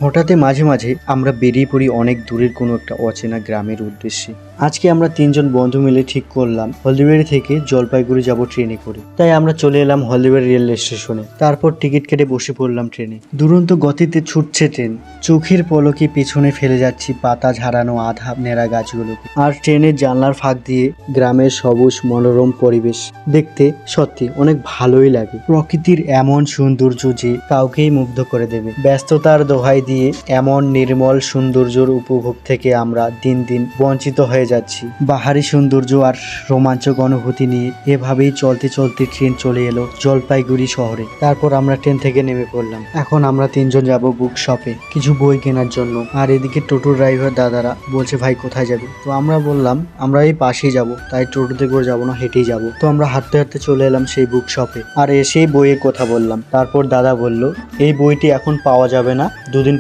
হঠাৎই মাঝে মাঝে আমরা বেরিয়ে পড়ি অনেক দূরের কোনো একটা অচেনা গ্রামের উদ্দেশ্যে। আজকে আমরা 3জন বন্ধু মিলে ঠিক করলাম হলদিবাড়ি থেকে জলপাইগুড়ি যাব ট্রেনে করে। তাই আমরা চলে এলাম হলদিবাড়ি রেল স্টেশনে। তারপর টিকিট কেটে বসে পড়লাম ট্রেনে। দুরন্ত গতিতে ছুটছে ট্রেন। চোখের পলকে পেছনে ফেলে যাচ্ছি পাতা ঝাড়ানো আধা নেড়া গাছগুলোকে। আর ট্রেনের জানলার ফাঁক দিয়ে গ্রামের সবুজ মনোরম পরিবেশ দেখতে সত্যি অনেক ভালোই লাগে। প্রকৃতির এমন সৌন্দর্য যে কাউকেই মুগ্ধ করে দেবে। ব্যস্ততার দোহাই দিয়ে এমন নির্মল সৌন্দর্যের উপভোগ থেকে আমরা দিন দিন বঞ্চিত হয়ে যাচ্ছি। বাহারি সৌন্দর্য আর রোমাঞ্চক অনুভূতি নিয়ে এভাবেই চলতে চলতে ট্রেন চলে এলো জলপাইগুড়ি শহরে। তারপর আমরা ট্রেন থেকে নেমে পড়লাম। এখন আমরা 3জন যাব বুক শপে কিছু বই কেনার জন্য। আর এদিকে টোটো ড্রাইভার দাদারা বলছে ভাই কোথায় যাবে। তো আমরা বললাম আমরা এই পাশেই যাব, তাই টোটোতে করে যাবো না, হেঁটেই যাব। তো আমরা হাঁটতে হাঁটতে চলে এলাম সেই বুক শপে আর এসেই বইয়ের কথা বললাম। তারপর দাদা বলল এই বইটি এখন পাওয়া যাবে না, দুদিন